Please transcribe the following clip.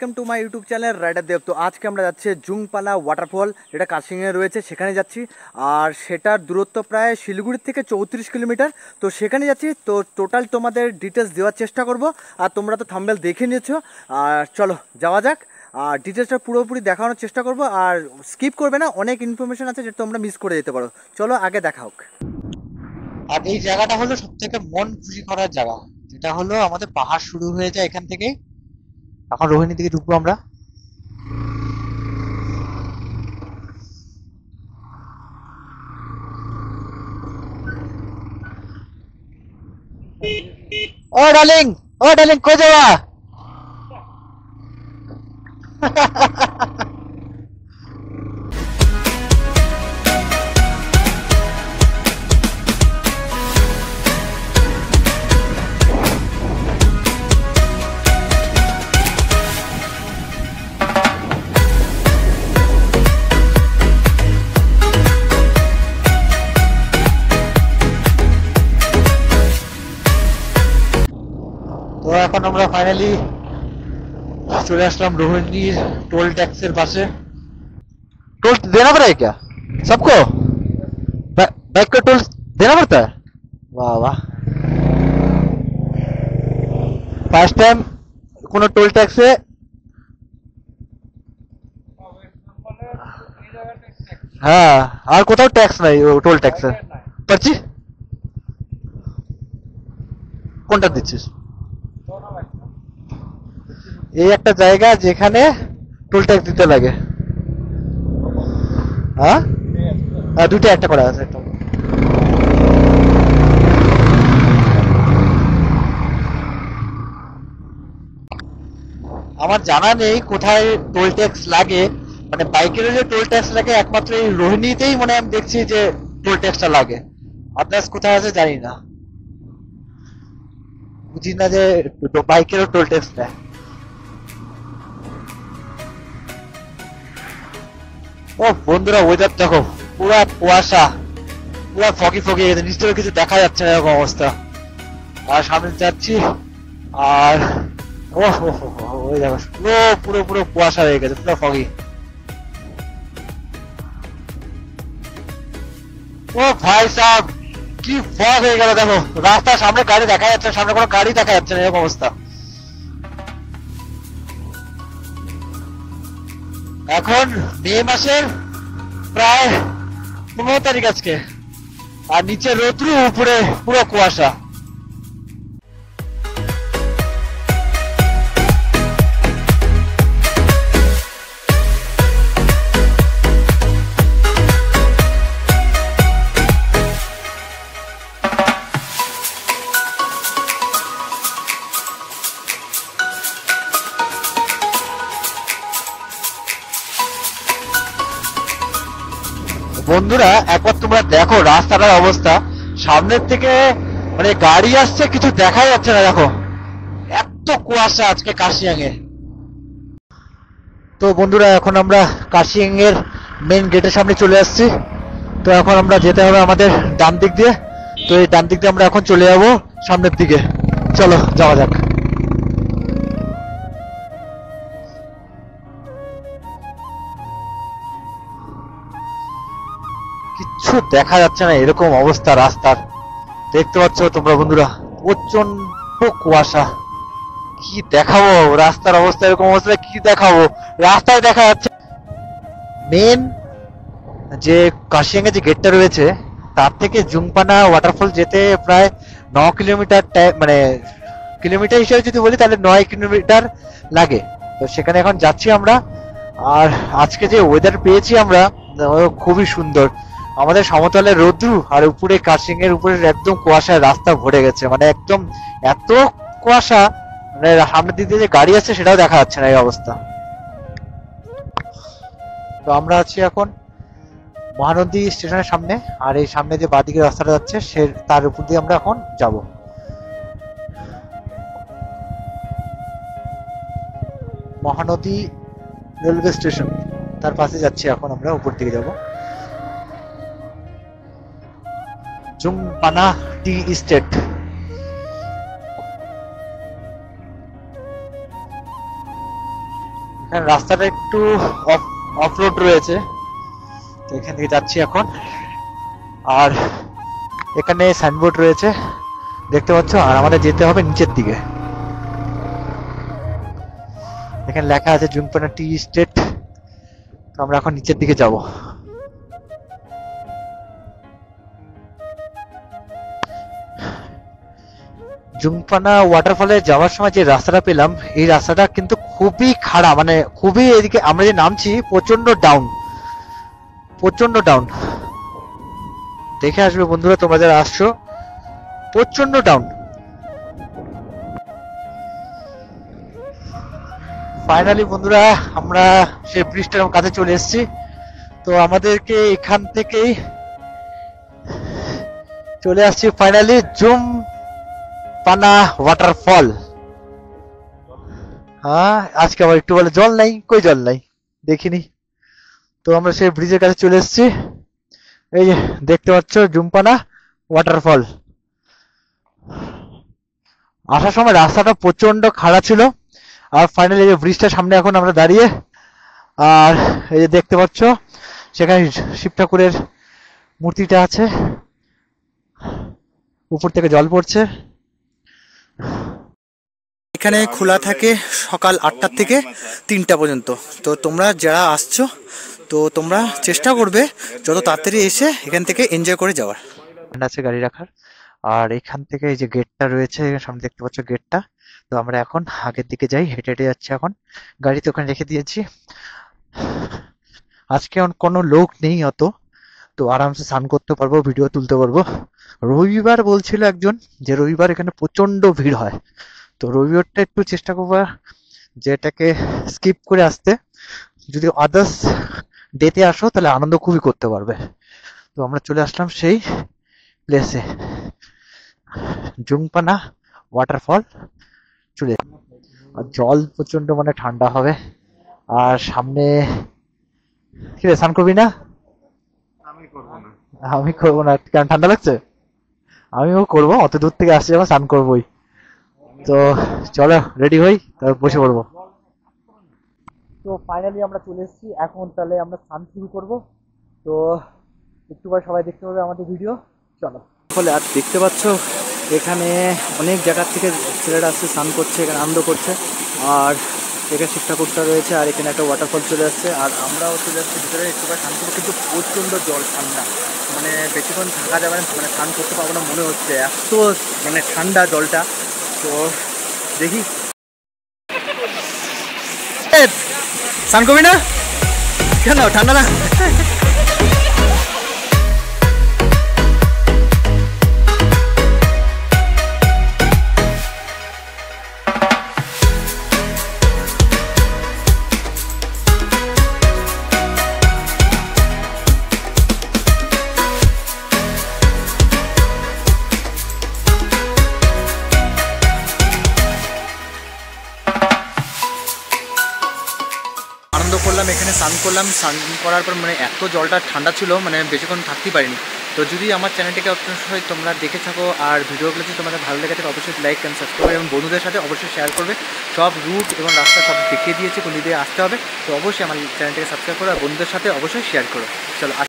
Welcome to my YouTube channel rider Dev. তো আজকে আমরা যাচ্ছি জুংপানা ওয়াটারফল, যেটা কাশিংয়ে রয়েছে, সেখানে যাচ্ছি। আর সেটার দূরত্ব প্রায় শিলিগুড়ির থেকে 34 কিলোমিটার। তো সেখানে যাচ্ছি, তো টোটাল তোমাদের ডিটেলস দেওয়ার চেষ্টা করব। আর তোমরা তো থাম্বনেল দেখে নিয়েছো। আর চলো যাওয়া যাক, আর ডিটেলসটা পুরোপুরি দেখানোর চেষ্টা করব। আর স্কিপ করবে না, অনেক ইনফরমেশন আছে যেটা তোমরা মিস করে যেতে পারো। চলো আগে দেখা হোক। আর এই জায়গাটা হলো সব থেকে মন খুশি করার জায়গা, যেটা হলো আমাদের পাহাড় শুরু হয়ে যায় এখান থেকে। এখন রোহিণীর দিকে ঢুকবো আমরা। ও ডার্লিং, ও ডার্লিং, কই যাওয়া? তো এখন আমরা ফাইনালি চলে আসলাম रोहिणीर टोल टैक्स पासे। टोल देना पड़ा है क्या सबको? बाइक का टोल देना पड़ता है? वाह वाह, ফার্স্ট টাইম কোনো টোল ট্যাক্সে। হ্যাঁ, আর কোথাও ট্যাক্স নাই টোল ট্যাক্সে। পারছি কোনটা দিচ্ছিস? এই একটা জায়গা যেখানে টোল ট্যাক্স দিতে লাগে। হ্যাঁ, দুটো একটা করা আছে একটা। আমার জানা নেই কোথায় টোল ট্যাক্স লাগে, মানে বাইকের যে টোল ট্যাক্স লাগে একমাত্র এই রোহিণীতেই মনে আমি দেখছি যে টোল ট্যাক্সটা লাগে। আদার্স কোথায় আছে জানি না, বুঝি না যে বাইকেরও টোল ট্যাক্স নেয়। ও বন্ধুরা, ওয়েদার দেখো, পুরা কুয়াশা, পুরা ফগি ফগি, নিশ্চয়ই কিছু দেখা যাচ্ছে না এরকম অবস্থা। আর সামনে যাচ্ছি, আর ও ওই দেখো পুরো পুরো পুরো কুয়াশা হয়ে গেছে, পুরো ফগি। ও ভাই সাহেব, কি ফগ হয়ে গেল দেখো, রাস্তার সামনে গাড়ি দেখা যাচ্ছে, সামনে কোনো গাড়ি দেখা যাচ্ছে না, এরকম অবস্থা। এখন মে মাসের প্রায় 15 তারিখ আজকে, আর নিচে রৌদ্র, উপরে পুরো কুয়াশা। বন্ধুরা একবার তোমরা দেখো রাস্তাটার অবস্থা, সামনের থেকে মানে গাড়ি আসছে কিছু দেখা যাচ্ছে না, দেখো এত কুয়াশা আজকে কাশিয়াঙে। তো বন্ধুরা এখন আমরা কাশিয়াং এর মেইন গেটের সামনে চলে আসছি। তো এখন আমরা যেতে হবে আমাদের ডান দিক দিয়ে। তো এই ডান দিক দিয়ে আমরা এখন চলে যাবো সামনের দিকে। চলো যাওয়া যাক। কিচ্ছু দেখা যাচ্ছে না, এরকম অবস্থা রাস্তার, দেখতে পাচ্ছ তোমরা বন্ধুরা, প্রচন্ড কুয়াশা। কি দেখাবো রাস্তার অবস্থা, এরকম অবস্থা কি দেখাবো, রাস্তায় দেখা যাচ্ছে। মেন যে কাশিয়াং এর যে গেটটা রয়েছে, তার থেকে জুংপানা ওয়াটারফল যেতে প্রায় 9 কিলোমিটার, মানে কিলোমিটার হিসেবে যদি বলি তাহলে 9 কিলোমিটার লাগে। তো সেখানে এখন যাচ্ছি আমরা। আর আজকে যে ওয়েদার পেয়েছি আমরা, খুবই সুন্দর। আমাদের সমতলে রৌদ্র, আর উপরে কাশিং এর উপরে একদম কুয়াশায় রাস্তা ভরে গেছে, মানে একদম এত কুয়াশা, মানে সামনের দিক দিয়ে যে গাড়ি আছে সেটাও দেখা যাচ্ছে না, এই অবস্থা। তো আমরা আছি এখন মহানদী স্টেশনের সামনে, আর এই সামনে যে বাঁদিকে রাস্তাটা যাচ্ছে সে তার উপর দিয়ে আমরা এখন যাব। মহানদী রেলওয়ে স্টেশন, তার পাশে যাচ্ছি এখন আমরা, উপর দিকে যাব। জুংপানা টি এস্টেট। হ্যাঁ, রাস্তাটা একটু অফ রোড রয়েছে, তো এখান থেকে যাচ্ছি এখন। আর এখানে সাইনবোর্ড রয়েছে দেখতে পাচ্ছ, আর আমাদের যেতে হবে নিচের দিকে। এখানে লেখা আছে জুংপানা টি স্টেট, তো আমরা এখন নিচের দিকে যাব। জুংপানা ওয়াটারফলে যাওয়ার সময় যে রাস্তাটা পেলাম, এই রাস্তাটা কিন্তু খুবই খারাপ, মানে খুবই, এদিকে আমরা যে নামছি প্রচন্ড ডাউন, প্রচন্ড ডাউন। দেখে আসবে বন্ধুরা, তোমরা যারা আসছো, প্রচন্ড ডাউন। ফাইনালি বন্ধুরা আমরা সেই ব্রিজটার কাছে চলে এসেছি। তো আমাদেরকে এখান থেকেই চলে আসছি ফাইনালি জুমপানা ওয়াটারফল। হ্যাঁ, আজকে আবার একটু বলে জল নাই, কই জল নাই দেখিনি। তো আমরা সেই ব্রিজের কাছে চলে এসেছি, এই যে দেখতে পাচ্ছ জুমপানা ওয়াটারফল। আসার সময় রাস্তাটা প্রচন্ড খারাপ ছিল, আর ফাইনালি এই যে ব্রিজটার সামনে এখন আমরা দাঁড়িয়ে, আর এই যে দেখতে পাচ্ছ সেখানে শিব ঠাকুরের মূর্তিটা আছে, উপর থেকে জল পড়ছে। এখানে খোলা থাকে সকাল 8টা থেকে 3টা পর্যন্ত। তো তোমরা যারা আসছো, তো তোমরা চেষ্টা করবে যত তাড়াতাড়ি এসে এখান থেকে এনজয় করে যাওয়ার। আছে গাড়ি রাখার, আর এখান থেকে এই যে গেটটা রয়েছে, সামনে দেখতে পাচ্ছ গেটটা। তো আমরা এখন আগের দিকে যাই, হেঁটে হেঁটে যাচ্ছি এখন। গাড়ি তো ওখানে রেখে দিয়েছি। আজকে কোনো লোক নেই অত, তো আরামসে স্নান করতে পারবো, ভিডিও তুলতে পারবো। রবিবার বলছিল একজন যে রবিবার এখানে প্রচন্ড ভিড় হয়, তো রবিবারটা একটু চেষ্টা করবো যেটাকে স্কিপ করে আসতে। যদি আদার্স ডেতে আসো তাহলে আনন্দ খুবই করতে পারবে। তো আমরা চলে আসলাম সেই প্লেসে, জুংপানা ওয়াটারফল চলে। আর জল প্রচন্ড মানে ঠান্ডা হবে। আর সামনে কি রে, স্নান করবি না? আমি করবো না, কেন ঠান্ডা লাগছে? আমিও করবো, অত দূর থেকে আসছি যখন স্নান করবোই। তো চলো রেডি হই, তারপর বসে পড়বো। তো ফাইনালি আমরা চলে এসেছি, এখন তাহলে আমরা স্নান শুরু করবো। তো একটু পরে সবাই দেখতে পাবে আমাদের ভিডিও, চলো। ফলে আর দেখতে পাচ্ছ এখানে অনেক জায়গার থেকে ছেলেরা আসছে, স্নান করছে, এখানে আনন্দ করছে। আর এখানে শিব ঠাকুরটা রয়েছে, আর এখানে একটা ওয়াটারফল চলে আসছে, আর আমরাও চলে আসছি ভিতরে একটু স্নান করবো। কিন্তু প্রচণ্ড জল ঠান্ডা, মানে বেশিক্ষণ থাকা যাবে না, মানে স্নান করতে পারবো না মনে হচ্ছে, এত মানে ঠান্ডা জলটা। তো দেখি, স্নান করবি না কেন, ঠান্ডা না? আনন্দ করলাম, এখানে স্নান করলাম। স্নান করার পর মানে এত জলটা ঠান্ডা ছিল, মানে বেশিক্ষণ থাকতেই পারিনি। তো যদি আমার চ্যানেলটিকে অবশ্যই তোমরা দেখে থাকো, আর ভিডিওগুলো যদি তোমাদের ভালো লেগে থাকে অবশ্যই লাইক অ্যান্ড সাবস্ক্রাইব, এবং বন্ধুদের সাথে অবশ্যই শেয়ার করবে। সব রুট এবং রাস্তা সব দেখিয়ে দিয়েছে কোন দিকে আসতে হবে। তো অবশ্যই আমার চ্যানেলটিকে সাবস্ক্রাইব করো, আর বন্ধুদের সাথে অবশ্যই শেয়ার করো। চলো।